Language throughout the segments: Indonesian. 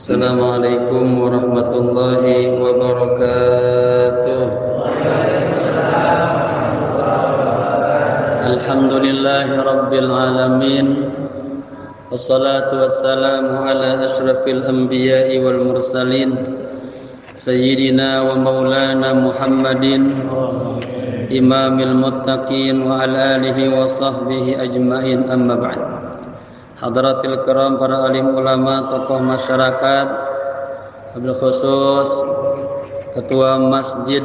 Assalamualaikum warahmatullahi wabarakatuh. Alhamdulillahi rabbil alamin. Wassalatu wassalamu ala asyrafil anbiya'i wal mursalin Sayyidina wa maulana Muhammadin imamil muttaqin wa ala alihi wa sahbihi ajma'in, amma ba'd. Hadratil kiram, para alim ulama, tokoh masyarakat, wabil khusus Ketua Masjid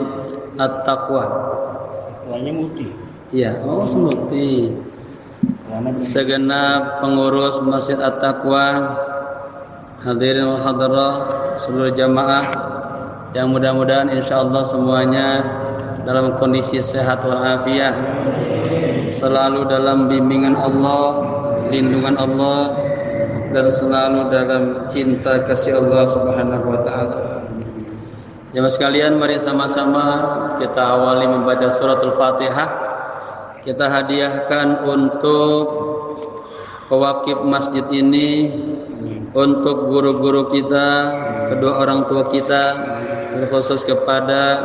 At-Taqwa. Ketuanya Mufti. Iya, Mufti. Segenap pengurus Masjid At-Taqwa, hadirin wal hadirah, seluruh jamaah yang mudah-mudahan insyaallah semuanya dalam kondisi sehat walafiat, selalu dalam bimbingan Allah, lindungan Allah, dan selalu dalam cinta kasih Allah Subhanahu wa taala. Jemaah sekalian, mari sama-sama kita awali membaca surat Al-Fatihah. Kita hadiahkan untuk pewakif masjid ini, untuk guru-guru kita, kedua orang tua kita, terkhusus kepada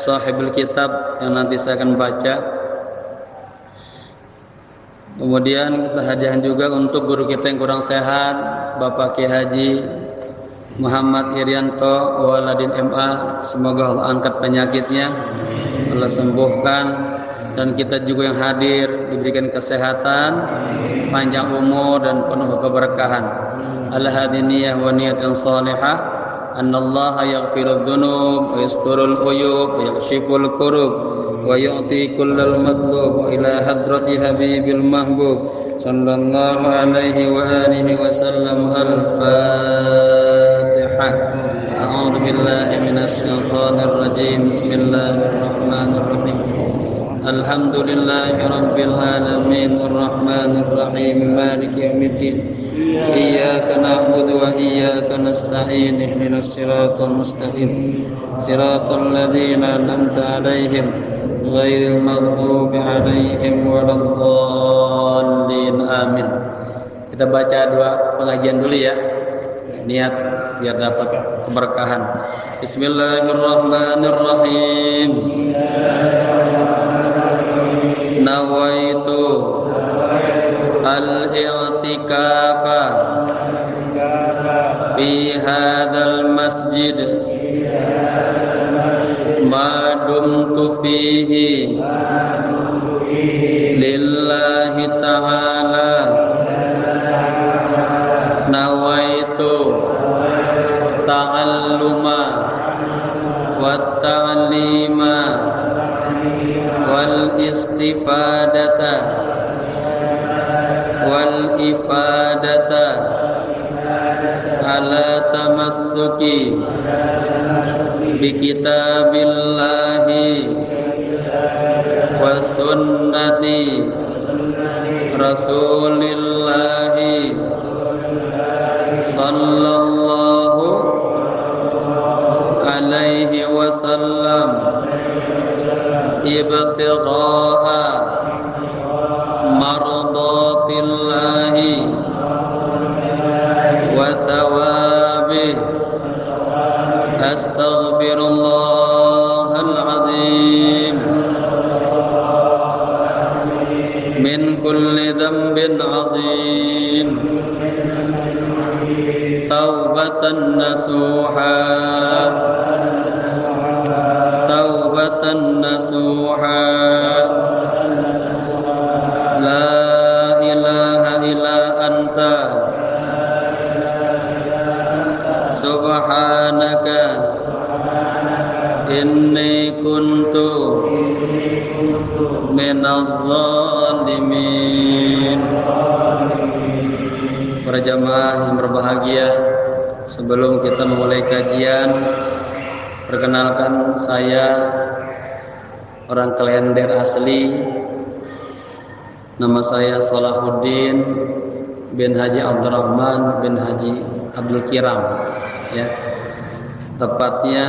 sahibul kitab yang nanti saya akan baca. Kemudian kita hadiahkan juga untuk guru kita yang kurang sehat, Bapak Kiai Haji Muhammad Irianto Waladin MA. Semoga Allah angkat penyakitnya, Allah sembuhkan, dan kita juga yang hadir diberikan kesehatan, panjang umur, dan penuh keberkahan. Al-hadiniyah wa niyatan salihah, annallaha yaghfirudz dzunub wa yasturul uyub wa yakshiful kurub wa yu'ti kullal matlub wa ila hadrati habibil mahbub sallallahu alaihi wa alihi wa sallam. Al-Fatihah. A'udzu billahi minasy syaithanir rajim. Bismillahirrahmanirrahim. Alhamdulillahi rabbil alamin arrahmanir rahim maliki yaumiddin. Iyyaka na'budu wa iyyaka nasta'in. Ihdinas siratal mustaqim. Siratal ladzina an'amta 'alaihim ghairil maghdubi 'alaihim waladdallin. Amin. Kita baca doa pengajian dulu ya. Niat biar dapat keberkahan. Bismillahirrahmanirrahim. Nawaitu al-i'tikafa fi hadzal masjid ma dumtu fihi lillahi ta'ala. Nawaitu ta'alluma wa ta'lima wal istifadata wa ifadata ala tamassuki bi kitabillahi wa sunnati rasulillahi sallallahu alaihi wasallam ibtigha'a mardatillahi wa thawabih astaghfirullahal azim min kulli dhanbin azim taubatan nasuha taubatan nasuha la ilaha illa anta subhanaka inni kuntu minaz zalimin. Para jamaah yang berbahagia, sebelum kita memulai kajian, perkenalkan saya orang Klender asli. Nama saya Salahuddin bin Haji Abdurrahman bin Haji Abdul Kiram, ya. Tepatnya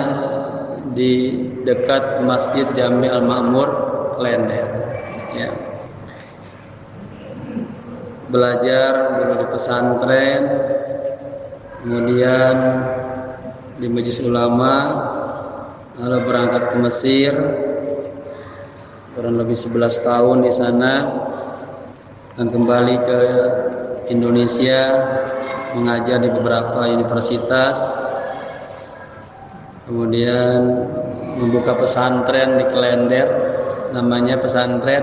di dekat Masjid Jami Al-Ma'mur Klender, ya. Belajar dulu di pesantren, kemudian di Majelis Ulama, lalu berangkat ke Mesir, kurang lebih 11 tahun di sana, dan kembali ke Indonesia mengajar di beberapa universitas, kemudian membuka pesantren di Klender, namanya pesantren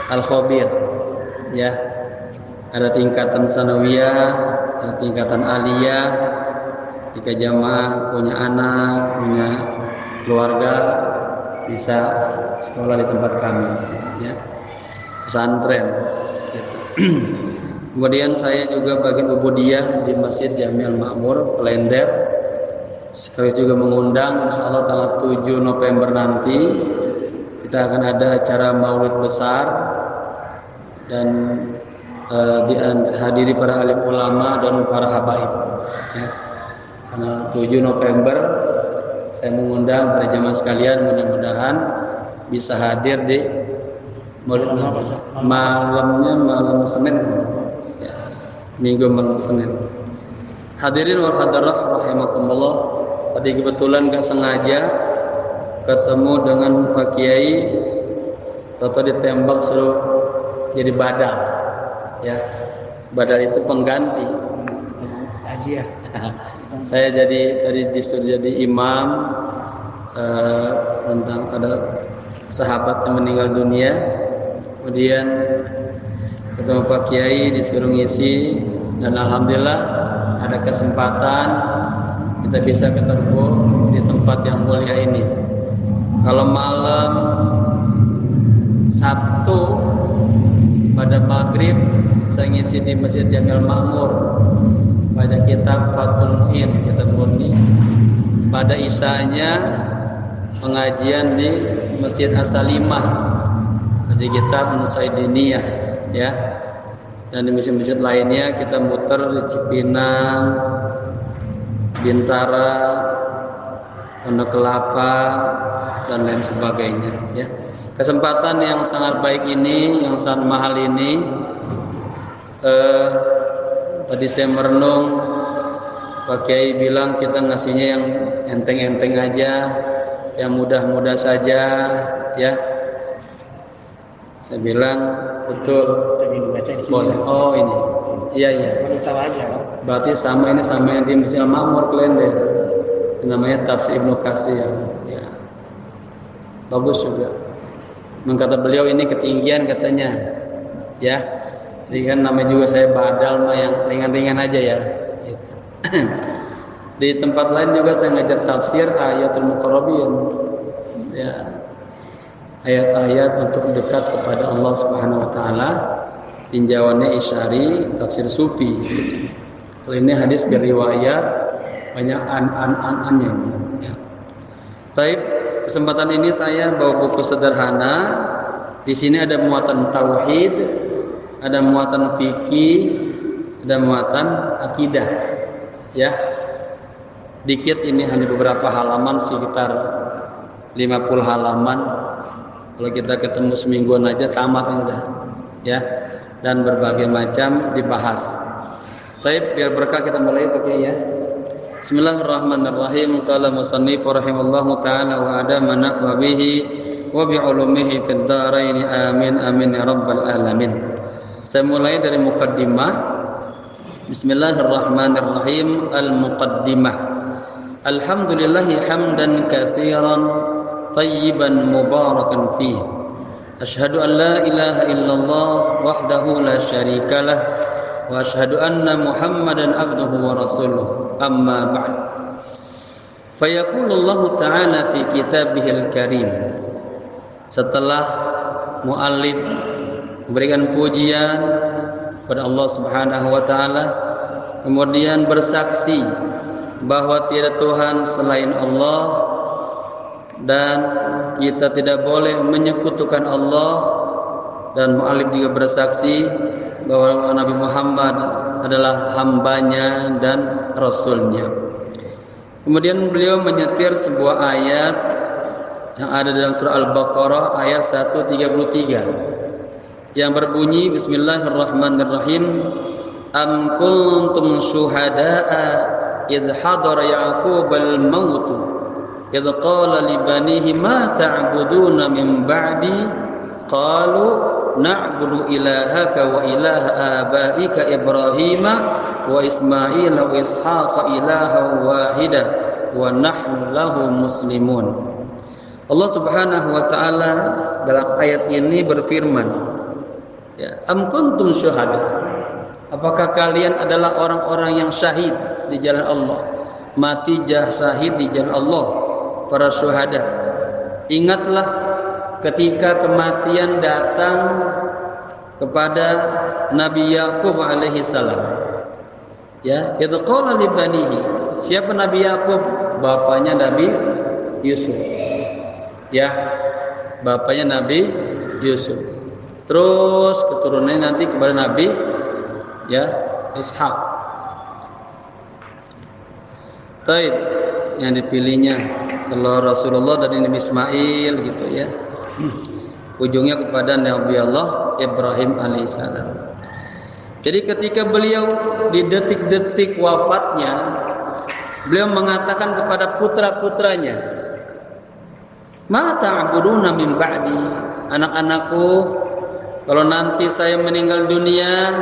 Al-Khobir, ya. Ada tingkatan sanawiyah, ada tingkatan aliyah. Jika jamaah punya anak, punya keluarga, bisa sekolah di tempat kami, ya. Pesantren, gitu. Kemudian saya juga bagian ubudiyah di Masjid Jami Al-Ma'mur Klender. Sekali juga mengundang, insyaallah tanggal 7 November nanti kita akan ada acara maulid besar dan dihadiri para alim ulama dan para habaib, ya. Karena 7 November saya mengundang para jemaah sekalian, mudah-mudahan bisa hadir di maulid malamnya, malam Senin, ya. Minggu malam Senin. Hadirin wal hadirat rahimakumullah. Tadi kebetulan gak sengaja ketemu dengan Pak Kiai, atau ditembak suruh jadi badal, ya. Badal itu pengganti Hajiah. Saya tadi disuruh jadi imam tentang ada sahabat yang meninggal dunia, kemudian ketemu Pak Kiai disuruh ngisi, dan alhamdulillah ada kesempatan kita bisa ketemu di tempat yang mulia ini. Kalau malam Sabtu pada maghrib saya ngisi di Masjid Jamil Ma'mur pada kitab Fathul Mu'in, kitab murni. Pada isanya pengajian di Masjid As-Salimah pada kitab Nusaidiniyah, ya. Dan di masjid-masjid lainnya kita muter di Cipinang, Bintara, Pondok Kelapa, dan lain sebagainya, ya. Kesempatan yang sangat baik ini, yang sangat mahal ini, tadi saya merenung, Pak Kiai bilang kita ngasihnya yang enteng-enteng aja, yang mudah-mudah saja, ya. Saya bilang betul, boleh. Oh ini, iya. Berarti sama ini sama yang di Masjid Al-Ma'mur Klender, namanya Tafsir Ibnu Katsir, ya. Bagus juga. Mengkata beliau ini ketinggian katanya, ya. Jadi kan namanya juga saya badal mah yang ringan-ringan aja, ya. Gitu. Di tempat lain juga saya ngajar tafsir ayatul muqarrabin, ya. Ayat-ayat untuk dekat kepada Allah Subhanahu wa taala. tinjauannya Isyari, tafsir Sufi. Kalau ini hadis beriwayat banyak an-annya ini. Ya. Taib, kesempatan ini saya bawa buku sederhana. Di sini ada muatan tauhid, ada muatan fikih, ada muatan akidah. Ya. Dikit ini hanya beberapa halaman, sekitar 50 halaman. Kalau kita ketemu semingguan aja tamat udah. Ya. Dan berbagai macam dibahas. Baik, biar berkah kita mulai pakai ya. Bismillahirrahmanirrahim. Qala musannif rahimallahu taala wa adama nafa bihi wa bi ulumihi fid dharain amin amin ya rabbal alamin. Saya mulai dari muqaddimah. Bismillahirrahmanirrahim. Al-muqaddimah. Alhamdulillahi hamdan katsiran tayyiban mubarakan fihi. Asyhadu an la ilaha illallah wahdahu la syarikalah wa asyhadu anna Muhammadan abduhu wa rasuluh. Amma ba'd. Fayaqulu Allah Ta'ala fi kitabihil karim. Setelah muallif memberikan pujian kepada Allah Subhanahu wa taala, kemudian bersaksi bahwa tiada Tuhan selain Allah dan kita tidak boleh menyekutukan Allah, dan mu'alif juga bersaksi bahwa Nabi Muhammad adalah hambanya dan rasulnya. Kemudian beliau menyetir sebuah ayat yang ada dalam surah Al-Baqarah ayat 133 yang berbunyi Bismillahirrahmanirrahim. Am kuntum syuhada'a idh hadara Ya'qubal mautu idh qala li banihi ma ta'buduna min ba'di qalu na'budu ilahaka wa ilaha abaika Ibrahima wa Ismail wa Ishaqa ilaha wahida wa nahnu lahu muslimun. Allah Subhanahu wa taala dalam ayat ini berfirman, ya, am kuntum syuhada, apakah kalian adalah orang-orang yang syahid di jalan Allah, mati syahid di jalan Allah, para syuhada. Ingatlah ketika kematian datang kepada Nabi Yakub alaihi salam. Ya, idz qala li banihi. Siapa Nabi Yakub? Bapaknya Nabi Yusuf. Ya, bapaknya Nabi Yusuf. Terus keturunannya nanti kepada Nabi ya Ishak. Taib yang dipilihnya kalau Rasulullah dari Nabi Ismail gitu ya. Ujungnya kepada Nabi Allah Ibrahim alaihissalam. Jadi ketika beliau di detik-detik wafatnya, beliau mengatakan kepada putra-putranya, "Ma ta'buduna min ba'di?" Anak-anakku, kalau nanti saya meninggal dunia,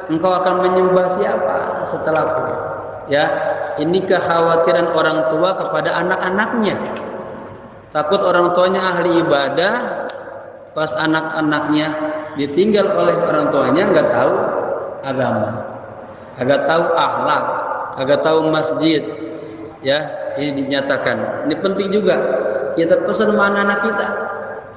engkau akan menyembah siapa setelahku? Ya, ini kekhawatiran orang tua kepada anak-anaknya. Takut orang tuanya ahli ibadah, pas anak-anaknya ditinggal oleh orang tuanya nggak tahu agama, nggak tahu akhlak, nggak tahu masjid. Ya, ini dinyatakan. Ini penting juga kita pesan sama anak-anak kita,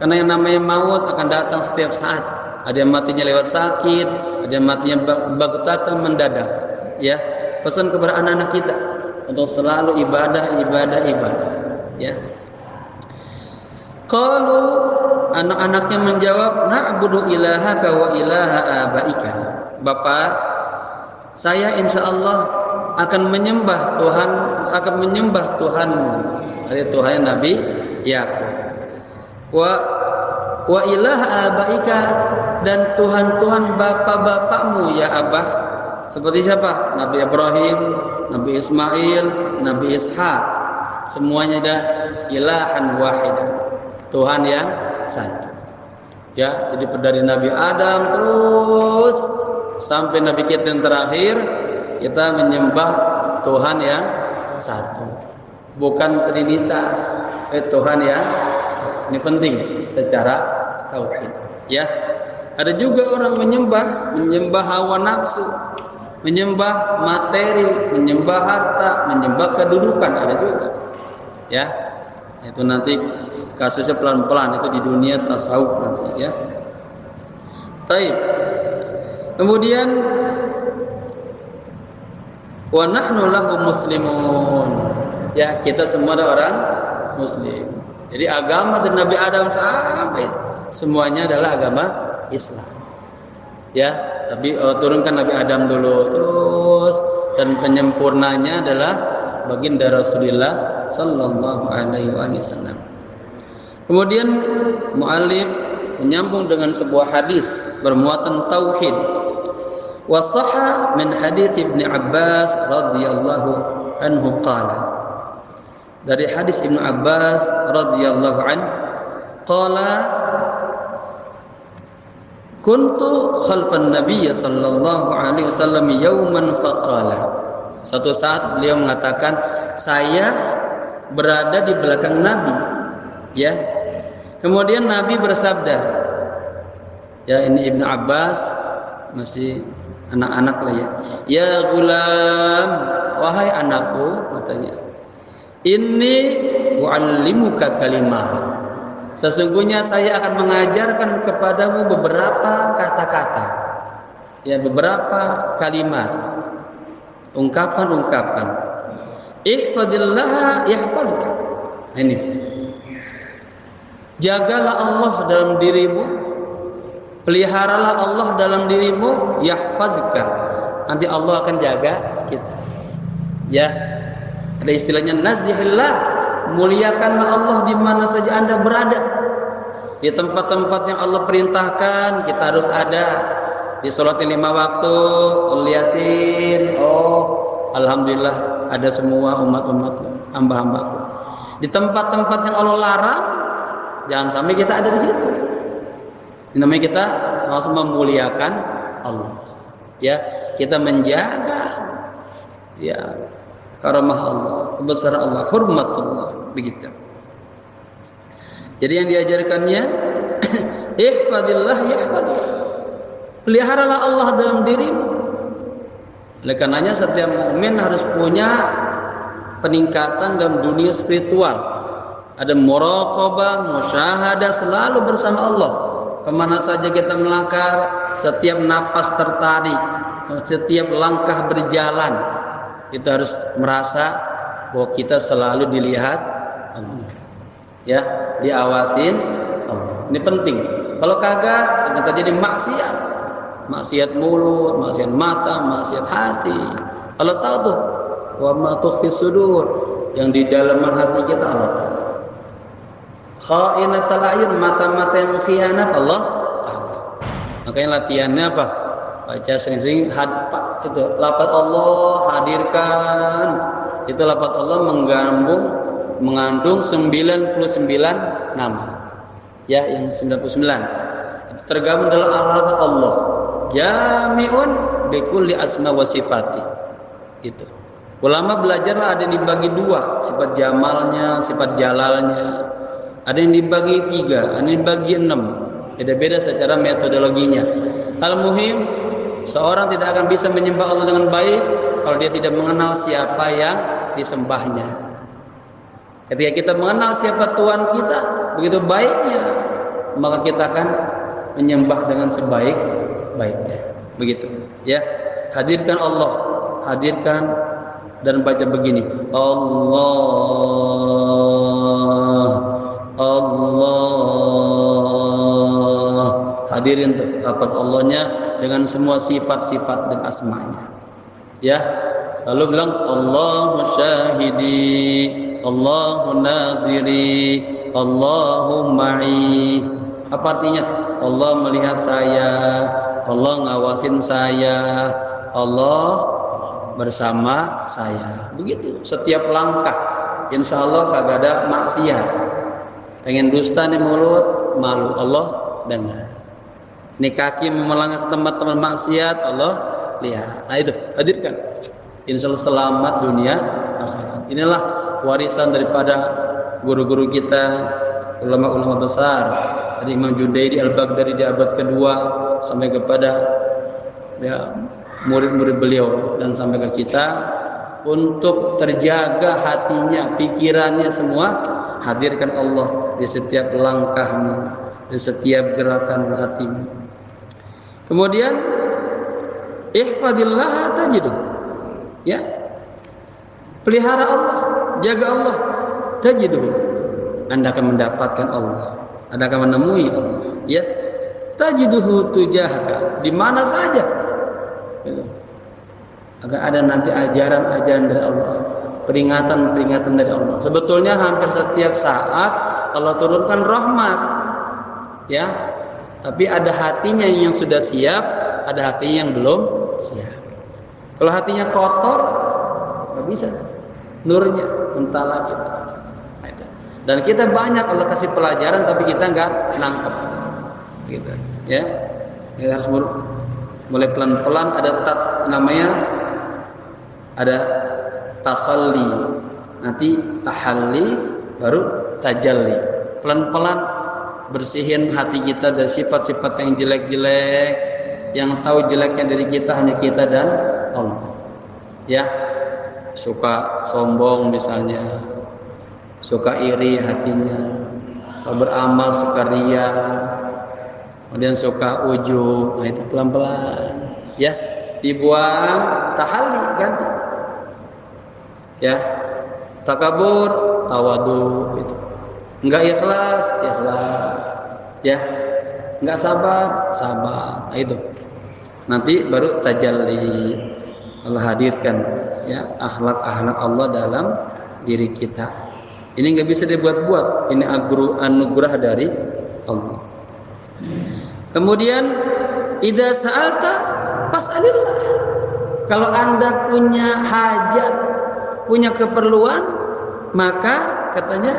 karena yang namanya maut akan datang setiap saat. Ada yang matinya lewat sakit, ada yang matinya bagtatan mendadak. Ya, pesan kepada anak-anak kita untuk selalu ibadah. Ya. Qalu, anak-anaknya menjawab, na'budu ilahaka wa ilaha abaika. Bapak, saya insya Allah akan menyembah Tuhanmu, dari Tuhan Nabi Yakub. Wa ilaha abaika, dan Tuhan bapak-bapakmu ya Abah. Seperti siapa? Nabi Ibrahim, Nabi Ismail, Nabi Ishak. Semuanya dah ilahan wahidah, Tuhan yang satu. Ya, jadi dari Nabi Adam terus sampai Nabi kita yang terakhir, kita menyembah Tuhan yang satu, bukan trinitas, Tuhan yang satu. Ini penting secara tauhid. Ya, ada juga orang menyembah hawa nafsu, menyembah materi, menyembah harta, menyembah kedudukan, ada juga. Ya, itu nanti kasusnya pelan-pelan, itu di dunia tasawuf nanti ya. Baik. Kemudian wa nahnu lahu muslimun. Ya, kita semua adalah orang muslim. Jadi agama dari Nabi Adam sampai semuanya adalah agama Islam. Ya, tapi turunkan Nabi Adam dulu terus, dan penyempurnanya adalah baginda Rasulullah sallallahu alaihi wasallam. Kemudian muallif menyambung dengan sebuah hadis bermuatan tauhid. Wa sahha min hadits Ibnu Abbas radhiyallahu anhu qala. Dari hadis Ibnu Abbas radhiyallahu anhu qala kuntu khalfan nabiyyi sallallahu alaihi wasallam yauman faqala. Suatu saat beliau mengatakan, saya berada di belakang Nabi, ya. Kemudian Nabi bersabda, ya, ini Ibnu Abbas masih anak-anak lah ya. Ya gulam, wahai anakku, katanya, inni u'allimuka kalimah. Sesungguhnya saya akan mengajarkan kepadamu beberapa kata-kata, ya, beberapa kalimat, ungkapan-ungkapan. Ihfadillaha yahfazka. Ini, jagalah Allah dalam dirimu, peliharalah Allah dalam dirimu, yahfazka. Nanti Allah akan jaga kita. Ya, ada istilahnya nazihillah, muliakanlah Allah di mana saja Anda berada. Di tempat-tempat yang Allah perintahkan kita harus ada. Di sholat 5 waktu, liatin, oh alhamdulillah ada semua umat-umatku, hamba-hambaku. Di tempat-tempat yang Allah larang, jangan sampai kita ada di situ. Ini namanya kita harus memuliakan Allah. Ya, kita menjaga, ya, karamah Allah, kebesaran Allah, hormat Allah, begitu. Jadi yang diajarkannya, ihfadillah yahfadka. Peliharalah Allah dalam dirimu. Oleh karenanya setiap mukmin harus punya peningkatan dalam dunia spiritual. Ada muraqabah, musyahadah, selalu bersama Allah. Kemana saja kita melangkah, setiap napas tertarik, setiap langkah berjalan, itu harus merasa bahwa kita selalu dilihat Allah, ya, diawasin Allah. Ini penting. Kalau kagak, akan terjadi maksiat, maksiat mulut, maksiat mata, maksiat hati. Allah tahu tuh, wa ma tukhfis sudur, yang di dalaman hati kita Allah tahu. Kha'inatul a'yun, mata-mata yang khianat Allah tahu. Makanya latihannya apa? Baca sering-sering itu lafaz Allah, hadirkan. Itu lafaz Allah mengandung 99 nama. Ya, yang 99 itu tergabung dalam lafaz Allah. Jami'un bi kulli asma wa sifati. Itu. Ulama belajarlah ada yang dibagi 2, sifat jamalnya, sifat jalalnya. Ada yang dibagi 3, ada yang dibagi 6. Beda-beda secara metodologinya. Al-muhim, seorang tidak akan bisa menyembah Allah dengan baik kalau dia tidak mengenal siapa yang disembahnya. Ketika kita mengenal siapa Tuhan kita begitu baiknya, maka kita akan menyembah dengan sebaik-baiknya. Begitu, ya. Hadirkan Allah, hadirkan dan baca begini. Allah, hadirin tuh lafaz Allahnya dengan semua sifat-sifat dan asmanya, ya. Lalu bilang Allahu syahidi, Allahu naziri, Allahu ma'i. Apa artinya? Allah melihat saya, Allah ngawasin saya, Allah bersama saya. Begitu setiap langkah, insya Allah kagak ada maksiat. Pengen dusta nih mulut, malu, Allah dengar. Nih kaki melangkah ke tempat-tempat maksiat, Allah lihat. Nah itu, hadirkan. Insya Allah selamat dunia akhirat. Inilah warisan daripada guru-guru kita, ulama-ulama besar. Dari Imam Junaidi Al-Baghdadi di abad kedua sampai kepada, ya, murid-murid beliau dan sampai ke kita, untuk terjaga hatinya, pikirannya semua, hadirkan Allah di setiap langkahmu, di setiap gerakan hatimu. Kemudian ihfadillah tajiduh. Ya. Pelihara Allah, jaga Allah, tajiduh. Anda akan mendapatkan Allah. Anda akan menemui Allah. Ya. Tajiduhu tujahaka, di mana saja. Gitu. Agar ada nanti ajaran-ajaran dari Allah, peringatan-peringatan dari Allah. Sebetulnya hampir setiap saat Allah turunkan rahmat. Ya. Tapi ada hatinya yang sudah siap, ada hatinya yang belum siap. Kalau hatinya kotor, nggak bisa. Nurnya mentala kita. Nah, itu. Dan kita banyak Allah kasih pelajaran, tapi kita nggak nangkep. Gitu. Ya. Kita harus mulai pelan-pelan. Ada takhalli. Nanti tahalli, baru tajalli. Pelan-pelan bersihin hati kita dari sifat-sifat yang jelek-jelek. Yang tahu jeleknya dari kita hanya kita dan Allah. Ya, suka sombong misalnya, suka iri hatinya, kalau beramal suka ria, kemudian suka ujub. Nah, itu pelan-pelan. Ya, dibuang, tahalli, ganti. Ya, takabur, tawadu, itu. Enggak ikhlas, ikhlas. Ya. Enggak sabar, sabar. Nah, itu. Nanti baru tajalli. Allah hadirkan ya akhlak-akhlak Allah dalam diri kita. Ini enggak bisa dibuat-buat. Ini anugerah dari Allah. Kemudian idza sa'alta fas'alillah. Kalau Anda punya hajat, punya keperluan, maka katanya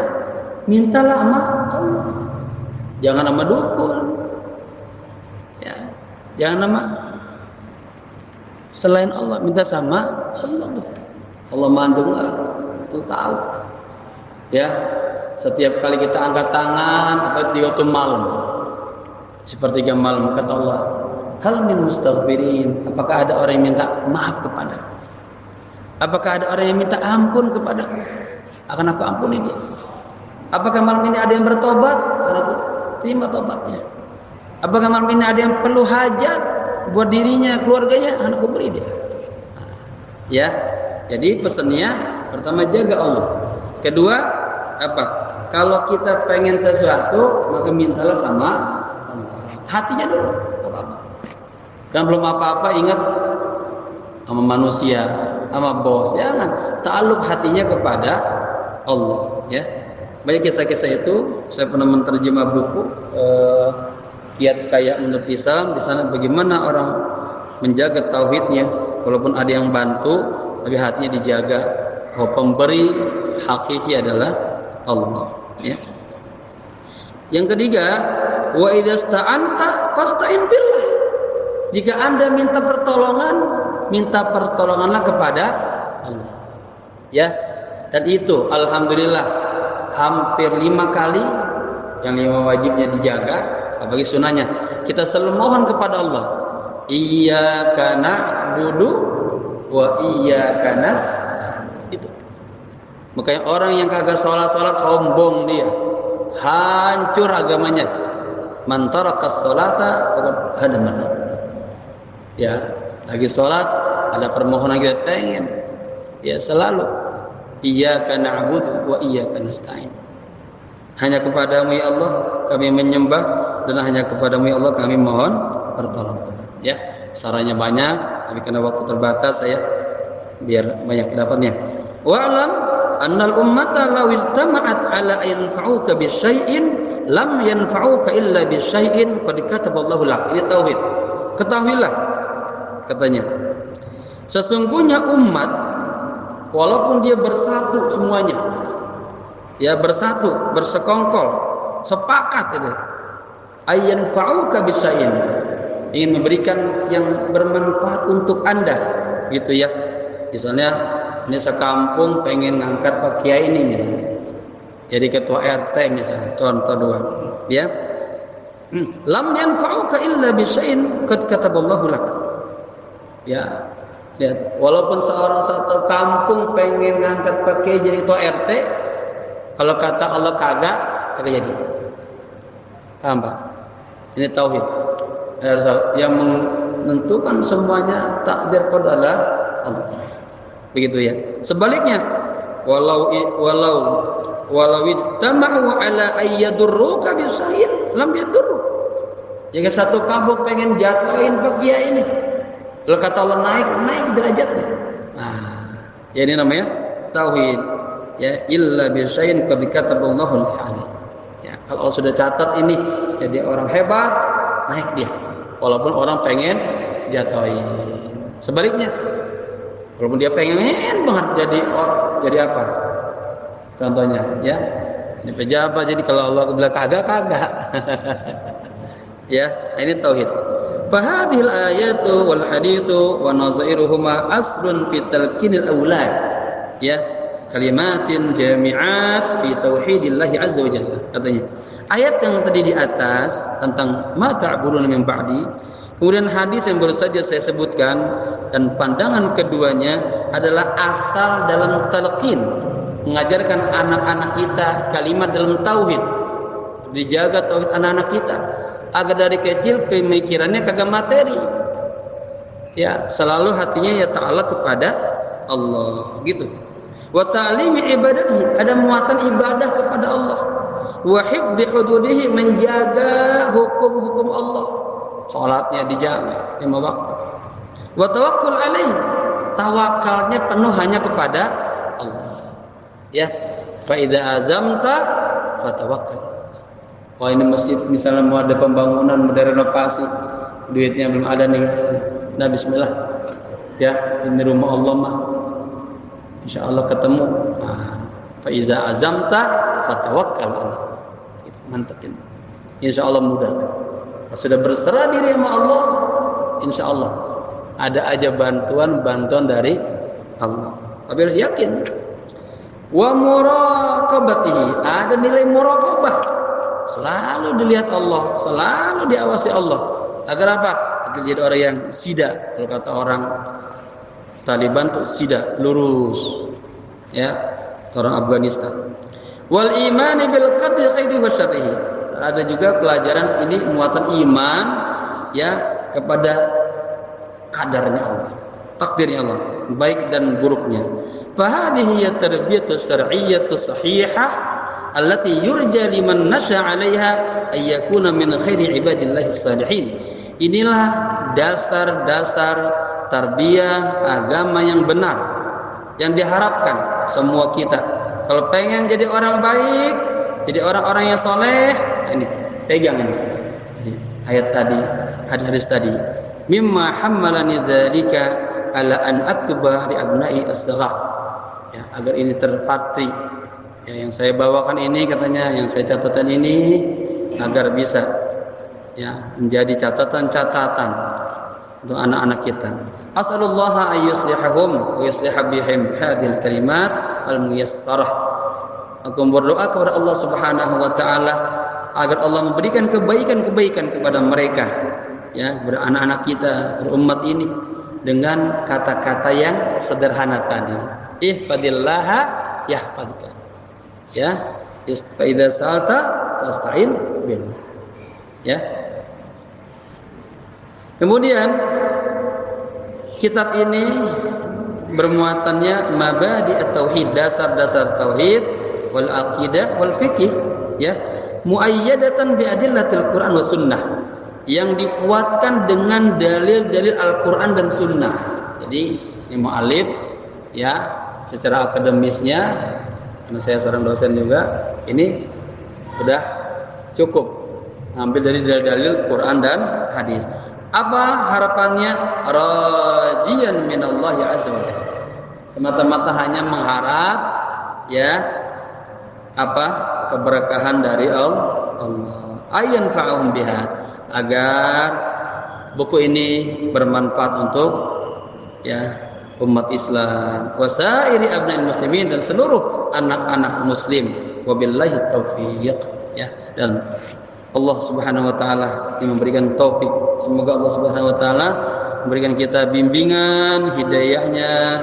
mintalah sama Allah. Jangan sama dukun. Ya, jangan sama selain Allah, minta sama Allah tuh. Allah mendengar, tuh tahu. Ya, setiap kali kita angkat tangan apa di waktu malam, sepertiga malam, kata Allah, hal min mustaghfirin. Apakah ada orang yang minta maaf kepada? Apakah ada orang yang minta ampun kepada? Akan aku ampuni dia. Apakah malam ini ada yang bertobat? Akan aku terima tobatnya. Apakah malam ini ada yang perlu hajat buat dirinya, keluarganya? Akan aku beri dia. Nah, ya, jadi pesannya pertama jaga Allah. Kedua apa? Kalau kita pengen sesuatu, maka mintalah sama Allah. Hatinya dulu, apa-apa. Kan belum apa-apa ingat sama manusia, sama bos. Jangan, ta'alluq hatinya kepada Allah, ya. Banyak kisah-kisah itu. Saya pernah menerjemah buku Kiat Kaya Menurut Islam. Di sana bagaimana orang menjaga tauhidnya, walaupun ada yang bantu, tapi hatinya dijaga. Bahwa pemberi hakiki adalah Allah. Ya. Yang ketiga, wa idza sta'anta fasta'in billah. Jika Anda minta pertolonganlah kepada Allah. Ya. Dan itu alhamdulillah hampir 5 kali yang 5 wajibnya dijaga, apalagi sunahnya. Kita selalu mohon kepada Allah. Iyyaka na'budu wa iyyaka nasta'in. Itu. Makanya orang yang kagak salat sombong dia. Hancur agamanya. Man tarakas salata faqad hadama. Ya, lagi salat ada permohonan kita pengen. Ya selalu iyyaka na'budu wa iyyaka nasta'in. Hanya kepadamu ya Allah kami menyembah, dan hanya kepadamu ya Allah kami mohon pertolongan. Ya, sarannya banyak, tapi karena waktu terbatas saya biar banyak dapatnya. Wa'lam annal ummata law ijtama'at ala yanfa'uka bisyai'in lam yanfa'uka illa bisyai'in qad kataballahu lak. Ini tauhid. Ketahuilah katanya, sesungguhnya umat walaupun dia bersatu semuanya, ya bersatu, bersekongkol, sepakat itu, ayyan fa'uka bisya'in, ingin memberikan yang bermanfaat untuk Anda, gitu ya. Misalnya ini sekampung pengen ngangkat Pak Kiai ini misalnya, jadi ketua RT misalnya, contoh doang, ya. Lam yanfa'uka illa bisya'in qad kataballahu lak. Ya. Lihat, walaupun seorang satu kampung pengen ngangkat pakai jadi ketua RT, kalau kata Allah kagak jadi. Paham Pak? Ini tauhid. Yang menentukan semuanya takdir qadalah Allah. Begitu ya. Sebaliknya, walau ijtama'u ala ayyadurruka bisyai'in lam yadurru. Jika satu kampung pengen jatuhin Pak Kiai ini, kalau kata Allah naik derajatnya. Nah, ya ini namanya tauhid. Ya, illa bisyai'in qad kataballahu alaihi. Ya, kalau Allah sudah catat ini jadi orang hebat, naik dia. Walaupun orang pengen jatuhin. Sebaliknya, walaupun dia pengen banget jadi apa? Contohnya, ya, ini pejabat. Jadi kalau Allah bilang kagak. Ya, ini tauhid. Fahadhil ayatu wal haditsu wa nazairuhuma aslun fi talqinil aulad. Ya, kalimatin jami'at fi tauhidillahi azza wa jalla. Katanya, ayat yang tadi di atas tentang ma ta'buduna min ba'di, kemudian hadis yang baru saja saya sebutkan dan pandangan keduanya adalah asal dalam talqin, mengajarkan anak-anak kita kalimat dalam tauhid. Dijaga tauhid anak-anak kita agar dari kecil pemikirannya kagak materi. Ya, selalu hatinya ya ta'ala kepada Allah, gitu. Wa ta'limi ibadatihi, ada muatan ibadah kepada Allah. Wa hifdzi hududihi, menjaga hukum-hukum Allah. Salatnya dijaga 5 waktu. Wa tawakkul alaihi, tawakalnya penuh hanya kepada Allah. Ya, fa idza azamta fatawakkal. Oh, ini masjid misalnya mau ada pembangunan, mau ada renovasi, duitnya belum ada nih. Nah, bismillah. Ya, ini rumah Allah mah. Insyaallah ketemu. Nah, fa iza azamta fatawakkal Allah. Mantapin. Insyaallah mudah. Sudah berserah diri sama Allah, insyaallah ada aja bantuan dari Allah. Tapi harus yakin. Wa muraqabatihi, ada nilai muraqabah. Selalu dilihat Allah, selalu diawasi Allah. Agar apa? Agar jadi orang yang sida. Kalau kata orang Taliban tuh sida, lurus. Ya, orang Afghanistan. Wal imani bil qadri khairihi wa syarrihi. Ada juga pelajaran ini muatan iman ya kepada kadarnya Allah, takdirnya Allah, baik dan buruknya. Fa hadhihi tarbiyatu syar'iyyatu sahihah allati yurja liman nasha 'alaiha ay yakuna min khairi ibadillahi salihin. Inilah dasar-dasar tarbiyah agama yang benar yang diharapkan semua kita. Kalau pengen jadi orang baik, jadi orang-orang yang soleh, ini pegang ini ayat tadi, hadis tadi. Mimma hammalani dzalika ala an aktuba li abna'i as-saghar. Ya, agar ini terpatri. Ya, yang saya bawakan ini katanya, yang saya catatan ini agar bisa ya menjadi catatan-catatan untuk anak-anak kita. As'alullaha ay yuslihahum wa yuslih bihim hadhil kalimat al-muyassarah. Aku berdoa kepada Allah Subhanahu wa taala agar Allah memberikan kebaikan-kebaikan kepada mereka, ya, kepada anak-anak kita, berumat ini dengan kata-kata yang sederhana tadi. Ihfadillaha yahfadka. Ya, fa idza sa'alta fasta'in billah. Ya. Kemudian kitab ini bermuatannya mabadi at-tauhid, dasar-dasar tauhid wal aqidah wal fikih, ya, muayyadatan bi adillatil Quran wa sunnah, yang dikuatkan dengan dalil-dalil Al-Quran dan sunnah. Jadi ini mu'alif ya secara akademisnya, karena saya seorang dosen juga, ini sudah cukup ambil dari dalil-dalil Quran dan hadis. Apa harapannya? Radiyan minallahi azza wa jalla, semata-mata hanya mengharap ya apa keberkahan dari Allah. Ayan fa'um biha, agar buku ini bermanfaat untuk ya umat Islam, wasairi abna'il muslimin, dan seluruh anak-anak muslim. Wabillahi taufiq, ya, dan Allah Subhanahu wa taala yang memberikan taufik. Semoga Allah Subhanahu wa taala memberikan kita bimbingan hidayahnya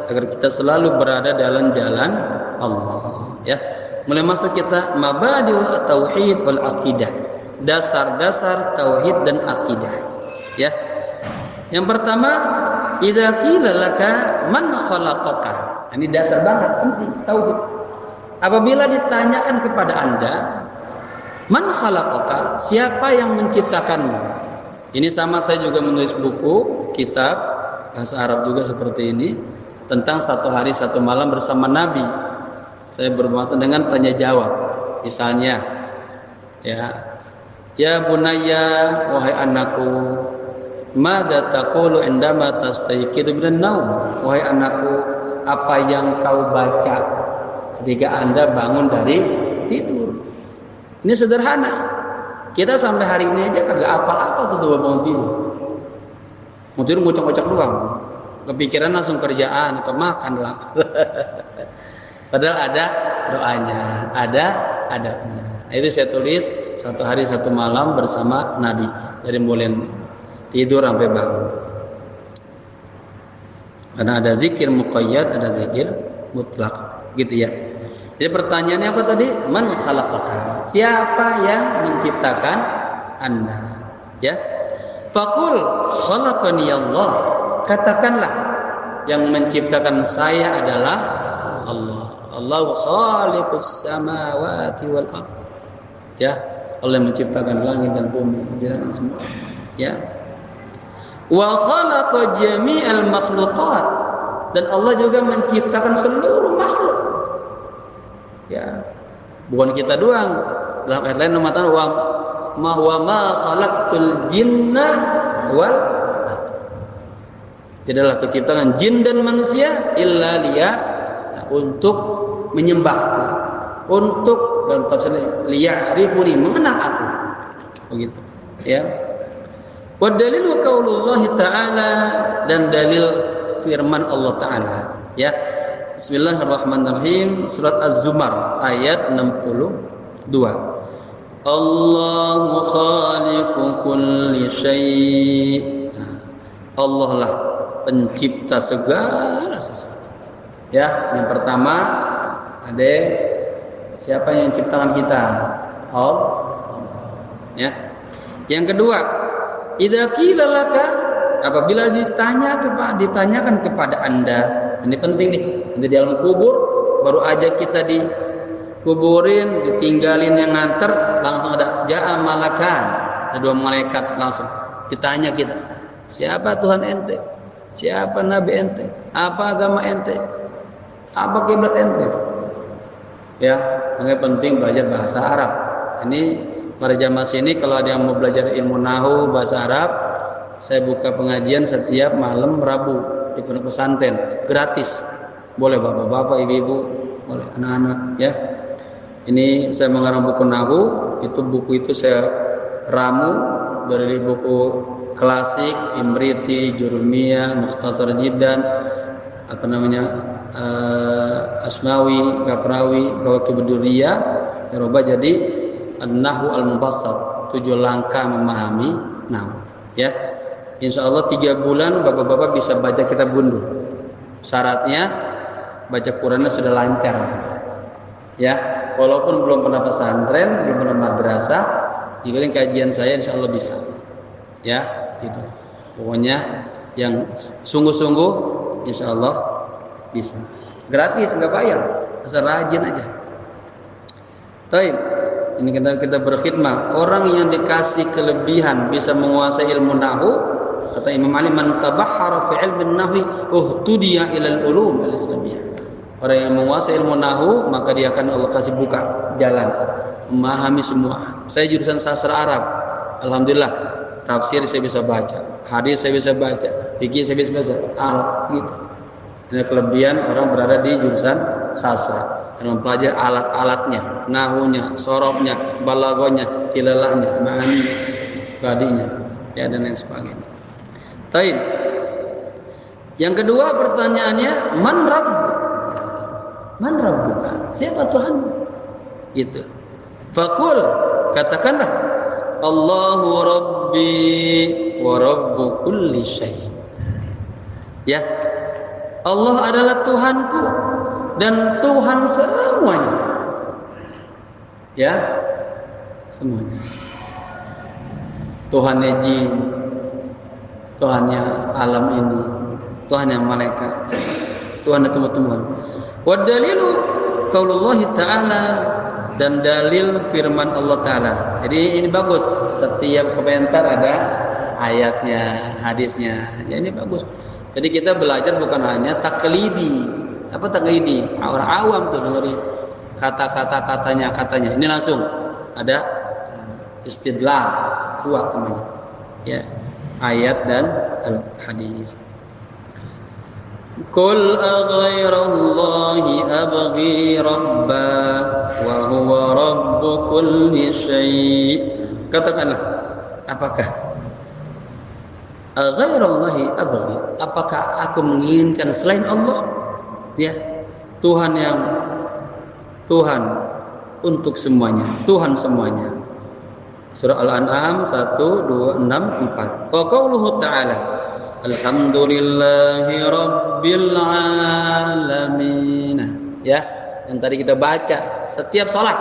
agar kita selalu berada dalam jalan Allah, ya. Mulai masuk kita mabadi'ut tauhid wal aqidah, dasar-dasar tauhid dan akidah, ya. Yang pertama, idza qila laka man khalaqaka. Ini dasar banget, penting tauhid. Apabila ditanyakan kepada Anda, man khalaqaka, siapa yang menciptakanmu? Ini sama, saya juga menulis buku, kitab bahasa Arab juga seperti ini, tentang 1 hari 1 malam bersama Nabi. Saya bermuatan dengan tanya jawab. Misalnya, ya bunayya, wahai anakku, madza taqulu indama tastayqidu minan naum? Wahai anakku, apa yang kau baca ketika Anda bangun dari tidur? Ini sederhana. Kita sampai hari ini aja kagak apal-apal tuh bangun tidur. Mau tidur ngocok-ngocok doang. Kepikiran langsung kerjaan atau makan lah. Padahal ada doanya, ada adabnya. Itu saya tulis 1 hari 1 malam bersama Nabi, dari mulai tidur sampai bangun. Karena ada zikir muqayyad, ada zikir mutlak, gitu ya. Jadi pertanyaannya apa tadi? Man khalaqaka? Siapa yang menciptakan Anda? Ya. Faqul khalaqani Allah. Katakanlah, yang menciptakan saya adalah Allah. Allahu khaliqus samawati wal ardh. Ya, Allah yang menciptakan langit dan bumi dan semua. Ya. Wa khalaqa jami'al makhluqat, dan Allah juga menciptakan seluruh makhluk. Ya. Bukan kita doang. Dalam ayat lain mengatakan wa ma khalaqtul jinna wal ardh. Adalah keciptaan jin dan manusia illa liya, untuk menyembahku, untuk dalam tafsir liya'rifuni, mengenal aku. Begitu. Ya. Wa dalilu qaulullah ta'ala, dan dalil firman Allah Ta'ala. Ya. Bismillahirrahmanirrahim. Surat Az-Zumar ayat 62. Allahu khaliqu kulli syai'. Allah lah pencipta segala sesuatu. Ya, yang pertama ada siapa yang menciptakan kita? Allah. Ya. Yang kedua, idza qila laka, apabila ditanyakan kepada Anda, ini penting nih, di dalam kubur baru aja kita dikuburin, ditinggalin yang nganter, langsung ada ja'a malakan, ada 2 malaikat, langsung ditanya kita, siapa Tuhan ente? Siapa Nabi ente? Apa agama ente? Apa kiblat ente? Ya, makanya penting belajar bahasa Arab. Ini pada jamaah sini kalau ada yang mau belajar ilmu nahwu bahasa Arab, saya buka pengajian setiap malam Rabu di pondok pesantren, gratis. Boleh bapak-bapak, ibu-ibu, boleh anak-anak, ya. Ini saya mengarang buku nahwu, buku itu saya ramu dari buku klasik, Imriti, Jurumiyah, Mukhtasar Jiddan, Asmawi, Ghaprawi, Kawakib Durriyah, terubah jadi An-Nahwu Al-Mubassat, 7 langkah memahami nahwu. Ya, insya Allah 3 bulan bapak-bapak bisa baca kitab gundul. Syaratnya baca Qurannya sudah lancar. Ya, walaupun belum pernah pesantren, belum pernah madrasah, ikutin kajian saya insya Allah bisa. Ya, gitu. Pokoknya yang sungguh-sungguh insya Allah bisa. Gratis, nggak bayar, asal rajin aja. Taib. Ini kita berkhidmah. Orang yang dikasih kelebihan bisa menguasai ilmu nahwu, kata Imam Ali, man tabahhara fi ilmin nahwi uhtudiya ila al-ulum al-islamiyah. Orang yang menguasai ilmu nahwu, maka dia akan Allah kasih buka jalan memahami semua. Saya jurusan sastra Arab. Alhamdulillah, tafsir saya bisa baca, hadis saya bisa baca, fikih saya bisa baca, gitu. Ini kelebihan orang berada di jurusan sastra. Dan mempelajari alat-alatnya, nahunya, sorobnya, balagonya, ilalahnya, ma'ani, badinya, ya, dan lain sebagainya. Taib. Yang kedua pertanyaannya, man rabbu? Man rabbuka? Siapa Tuhanmu? Gitu. Faqul, katakanlah, Allahu rabbi wa rabbu kulli syai'. Ya. Allah adalah Tuhanku dan Tuhan semuanya. Ya, semuanya. Tuhannya jin, Tuhannya alam ini, Tuhannya malaikat, Tuhannya tumbuh-tumbuhan. Wa dalilu qaulullah ta'ala, dan dalil firman Allah Ta'ala. Jadi ini bagus, setiap komentar ada ayatnya, hadisnya. Ya ini bagus. Jadi kita belajar bukan hanya taklidi. Apa taklidi? Orang awam tuh dengerin katanya. Ini langsung ada istidlal, kuat namanya. Ya, ayat dan hadis. Qul aghairallahi abghi rabba wa huwa rabbu kulli syai'. Katakanlah, apakah aghairallahi abghi, apakah aku menginginkan selain Allah? Ya, Tuhan untuk semuanya, Tuhan semuanya. Surah Al-An'am 1, 2, 6, 4. Wa qauluhu ta'ala alhamdulillahi rabbil alamin. Ya, yang tadi kita baca setiap sholat.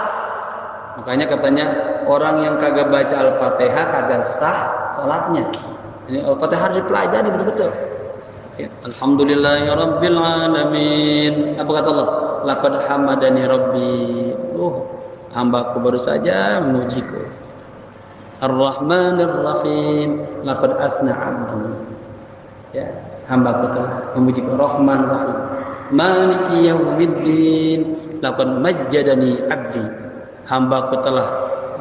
Makanya katanya orang yang kagak baca Al-Fatihah kagak sah sholatnya. Ini Al-Fatihah harus dipelajari betul-betul. Ya, alhamdulillahi rabbil alamin. Apa kata Allah? Laqad hamadani rabbi. Hambaku baru saja memujiku. Ar-Rahmanir Rahim. Laqad asna 'abdi. Ya, hambaku telah memujiku. Rahman Rahim. Maliki yaumiddin. Laqad majjadani 'abdi. Hambaku telah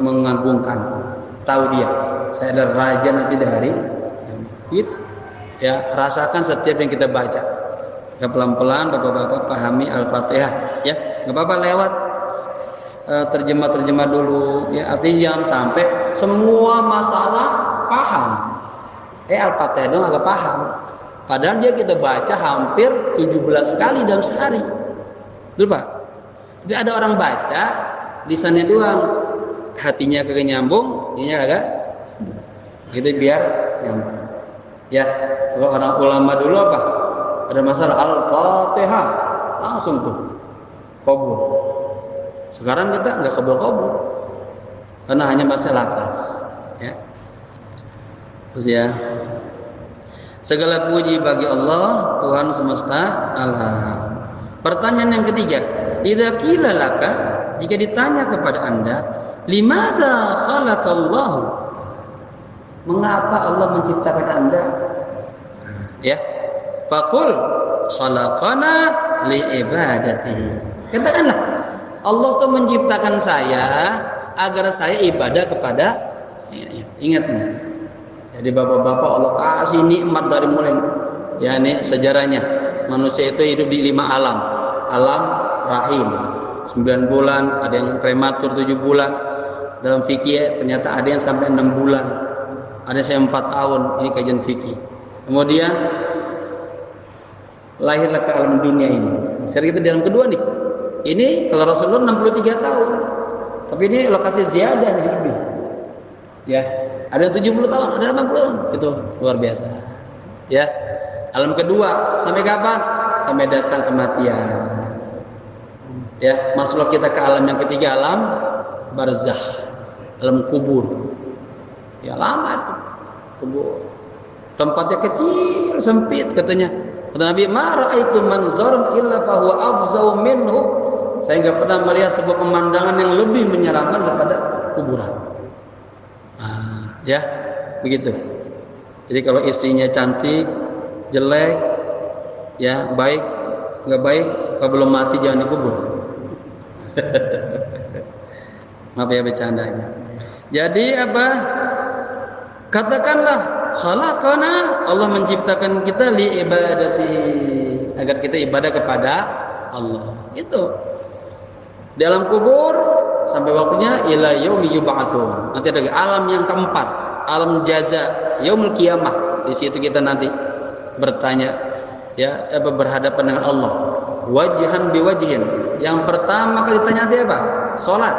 mengagungkan. Tahu dia, saya adalah raja nanti di hari itu. Ya, rasakan setiap yang kita baca. Ya, pelan-pelan Bapak-bapak pahami Al-Fatihah, ya. Enggak apa-apa lewat terjemah dulu, ya. Artinya jangan sampai semua masalah paham. Al-Fatihah dong agak paham. Padahal dia kita baca hampir 17 kali dalam sehari. Betul, Pak? Tapi ada orang baca lisannya doang, hatinya kagak nyambung, dianya kagak. Gitu biar nyambung. Ya, kalau orang ulama dulu apa? Ada masalah Al-Fatihah, langsung tuh kabul. Sekarang kita nggak kabul, karena hanya masalah lafaz. Ya. Terus ya, segala puji bagi Allah, Tuhan semesta alam. Pertanyaan yang ketiga, idza qila laka, jika ditanya kepada Anda, limadza khalaqallahu, mengapa Allah menciptakan Anda? Ya, faqul khalaqana liibadatihi. Katakanlah, Allah tuh menciptakan saya agar saya ibadah kepada. Ingat nih. Jadi bapak-bapak Allah kasih nikmat dari mulai. Ya, ini sejarahnya. Manusia itu hidup di 5 alam. Alam rahim 9 bulan, ada yang prematur 7 bulan. Dalam fikih ternyata ada yang sampai 6 bulan. Ada yang 4 tahun, ini kajian fikih. Kemudian lahirlah ke alam dunia ini. Sekarang kita di alam kedua nih. Ini kalau Rasulullah 63 tahun. Tapi ini lokasi ziyadah nih lebih. Ya, ada yang 70 tahun, ada 80 tahun. Itu luar biasa. Ya. Alam kedua sampai kapan? Sampai datang kematian. Ya, masuklah kita ke alam yang ketiga, alam barzakh, alam kubur. Ya lama itu kubur. Tempatnya kecil, sempit katanya. Kata Nabi, "Ma ra'aitu manzaran illa fa huwa afzau minhu." Saya enggak pernah melihat sebuah pemandangan yang lebih menyeramkan daripada kuburan. Nah, ya, begitu. Jadi kalau istrinya cantik, jelek, ya, baik, enggak baik, kalau belum mati jangan dikubur. Maaf ya, bercanda aja. Jadi apa? Katakanlah, khalaqana, Allah menciptakan kita li ibadati, agar kita ibadah kepada Allah. Itu. Di alam kubur sampai waktunya ila yaumi yub'atsun. Nanti ada alam yang keempat, alam jaza, yaumul qiyamah. Di situ kita nanti bertanya, ya, berhadapan dengan Allah. Wajhan biwajhin. Yang pertama kali ditanya dia apa? Salat.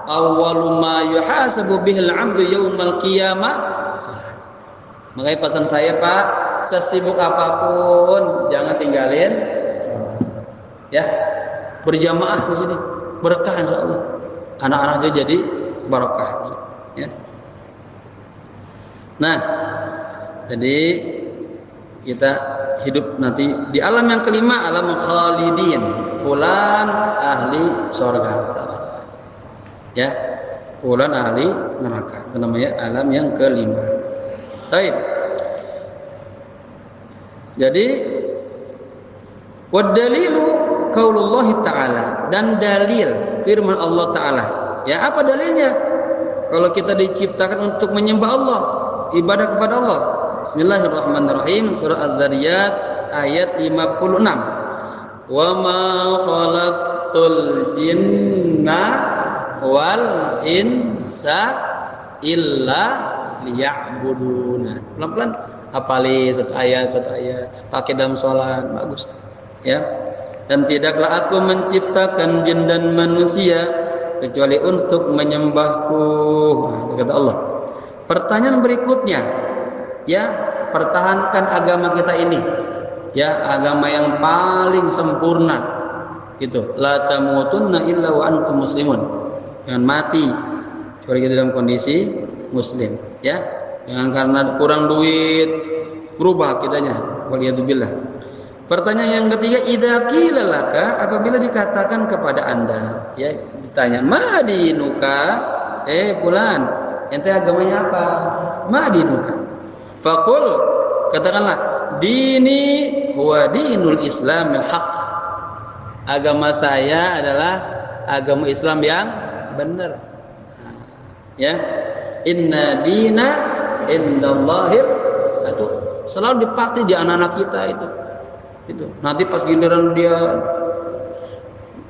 Awwalu ma yuhasabu bihil 'abdu yaumal qiyamah salat. Makanya pesan saya, Pak, sesibuk apapun jangan tinggalin ya, berjamaah di sini. Berkah insyaallah. Anak-anaknya jadi barakah ya. Nah, Jadi kita hidup nanti di alam yang kelima, alam khalidin. Fulan ahli surga. Ya, fulan ahli neraka. Itu namanya alam yang kelima. Baik. Jadi wadalilu qaulullah ta'ala, dan dalil firman Allah Ta'ala. Ya, apa dalilnya? Kalau kita diciptakan untuk menyembah Allah, ibadah kepada Allah. Bismillahirrahmanirrahim. Surah Az-Zariyat ayat 56. Wa ma khalaqtul jinna wal insa illa liya'buduna. Pelan-pelan hafali satu ayat pakai dalam sholat, bagus ya. Dan tidaklah aku menciptakan jin dan manusia kecuali untuk menyembahku, kata Allah. Pertanyaan berikutnya, ya, pertahankan agama kita ini, ya, agama yang paling sempurna gitu. La tamutunna illa wa antum muslimun. Jangan mati kecuali kita dalam kondisi muslim, ya. Jangan karena kurang duit berubah akidahnya. Waliyadzubillah. Pertanyaan yang ketiga, idza qila laka, apabila dikatakan kepada Anda, ya, ditanya, ma dinuka, fulan, ente agamanya apa? Ma dinuka. Faqul, katakanlah, dini huwa dinul Islamil haq. Agama saya adalah agama Islam yang benar. Ya. Inna dina indallahir, itu selalu dipakai di anak-anak kita itu. Nanti pas giliran dia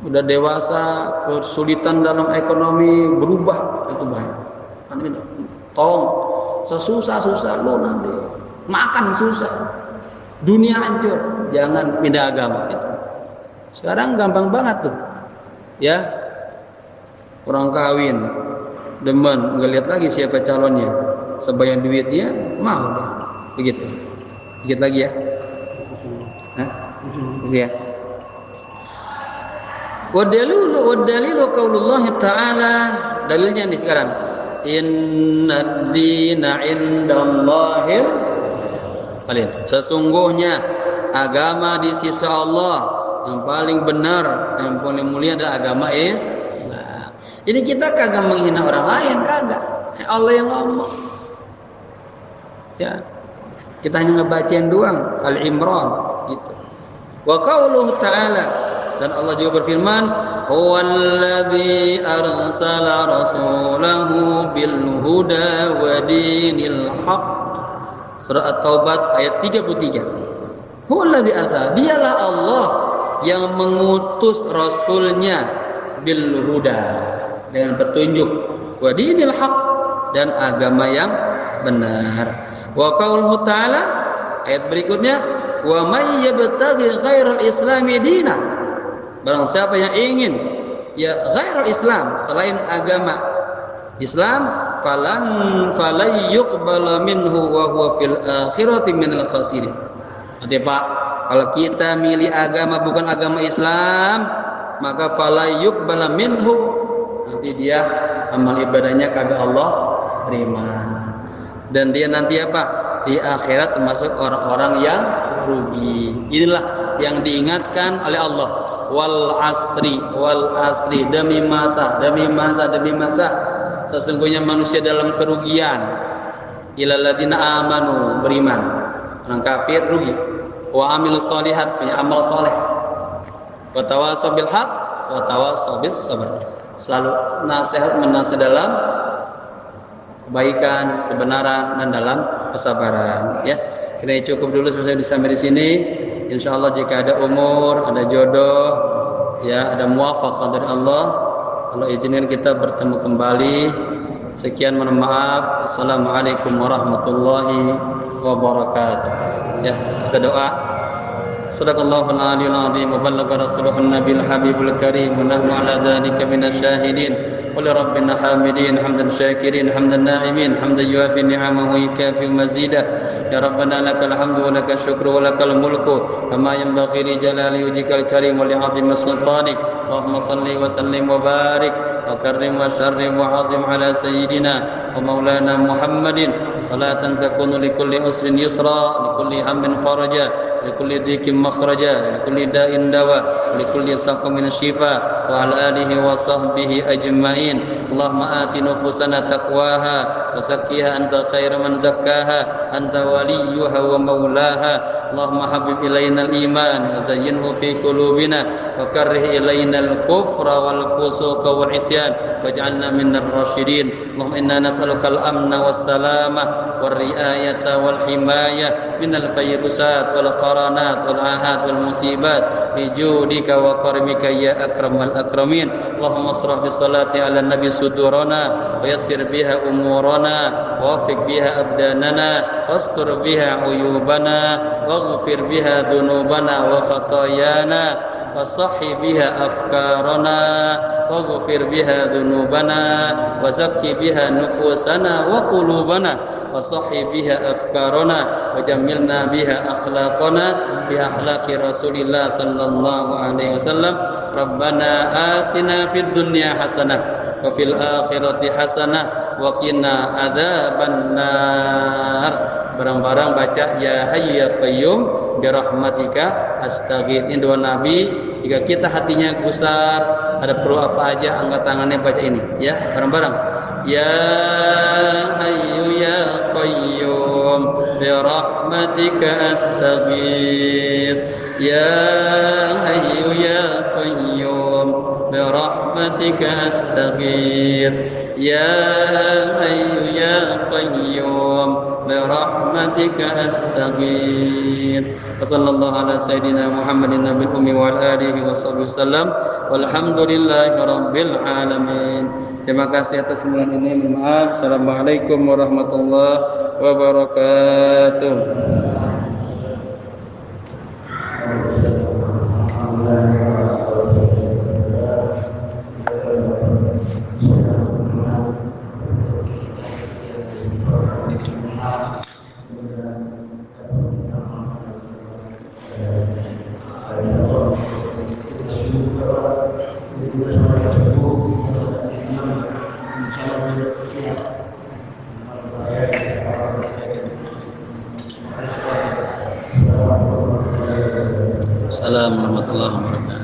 udah dewasa, kesulitan dalam ekonomi, berubah, itu bahaya. Nanti tong susah lo, nanti makan susah, dunia hancur. Jangan pindah agama itu. Sekarang gampang banget tuh, ya, orang kawin demen nggak lihat lagi siapa calonnya, sebanyak duitnya mau deh, begitu. Dikit lagi ya. Ya. Wadalilu qaulullah ta'ala, dalilnya nih sekarang. Innad dina indallahil qalil. Sesungguhnya agama di sisi Allah yang paling benar, yang paling mulia adalah agama Islam. Jadi kita kagak menghina orang lain, kagak. Allah yang ngomong. Ya. Kita hanya ngebacain doang Al-Imran gitu. Wa qauluhu ta'ala, dan Allah juga berfirman, huwallazi arsala rasulahu bil huda wa dinil haq. Surah At-Taubah ayat 33. Huwallazi arsala, dialah Allah yang mengutus rasulnya bil huda, dengan petunjuk, wa dinil haq, dan agama yang benar. Wa qauluhu ta'ala, ayat berikutnya, wa may yabtaghi ghairal islami dina, barang siapa yang ingin ya ghairal Islam, selain agama Islam, falan yuqbala minhu wa huwa fil akhirati minal khasirin. Artinya Pak, kalau kita milih agama bukan agama Islam, maka fala yuqbala minhu, nanti dia amal ibadahnya kagak Allah terima. Dan dia nanti apa? Di akhirat termasuk orang-orang yang rugi. Inilah yang diingatkan oleh Allah. Wal asri demi masa. Sesungguhnya manusia dalam kerugian. Ilal ladzina amanu, beriman. Orang kafir rugi. Wa amilus sholihat, punya amal soleh. Wa tawassaw bil haq, wa tawassaw bis sabr. Selalu menasihat dalam kebaikan, kebenaran, dan dalam kesabaran. Ya, kira cukup dulu sampai di sini. Insyaallah jika ada umur, ada jodoh, ya, ada muwafaqah dari Allah izinkan kita bertemu kembali. Sekian, mohon maaf. Assalamualaikum warahmatullahi wabarakatuh. Ya, kita doa. Sadaqallahul aliyyul azim wa ballagha rasulun nabiyil habibul karim wa nahnu ala dzalika minasyahidin wa li rabbina hamidin hamdan syakirin hamdan na'imin hamdan yuafi ni'amahu wa yukafi mazidah. Ya rabbana lakal hamdu wa lakal syukru wa lakal mulku kama yanbaghi li jalali wajhikal karim wa li 'azimi sultanik. Allahumma shalli wa sallim wa barik وكرم وشرم وعظم على سيدنا ومولانا محمد صلاة تكون لكل أسر يسرا لكل هم فرجا لكل ضيق مخرجا لكل داء دواء لكل سقم شفاء وعلى آله وصحبه أجمعين اللهم آت نفوسنا تقواها وزكها أنت خير من زكاها أنت وليها ومولاها اللهم حبب إلينا الإيمان وزينه في قلوبنا وكره إلينا الكفر والفسوق والعصيان واجعلنا من الراشدين اللهم إنا نسألك الأمن والسلامة والرعاية والحماية من الفيروسات والقرانات والآهات والمصيبات بجودك وكرمك يا أكرم الأكرمين اللهم اصرح بالصلاة على النبي صدورنا ويسر بها أمورنا ووفق بها أبداننا واستر بها عيوبنا واغفر بها ذنوبنا وخطايانا وصحي بها أفكارنا واغفر بها ذنوبنا وزكي بها نفوسنا وقلوبنا وصحي بها أفكارنا وجملنا بها أخلاقنا بأخلاق رسول الله صلى الله عليه وسلم ربنا آتنا في الدنيا حسنة وفي الآخرة حسنة وقنا عذاب النار. Barang-barang baca ya hayyu ya qayyum birahmatika astaghith. Ini doa Nabi. Jika kita hatinya gusar, ada perlu apa aja, angkat tangannya baca ini ya, bareng-bareng. Ya hayyu ya qayyum birahmatika astaghith. Ya hayyu ya qayyum birahmatika astaghith. Ya hayyu ya qayyum برحمتك أستغيث وصلى الله على سيدنا محمد النبي الأمي وعلى آله وصحبه وسلم والحمد لله رب العالمين. Terima kasih atas kemuliaan ini. Maaf. Assalamualaikum warahmatullahi wabarakatuh. Assalamualaikum warahmatullahi wabarakatuh.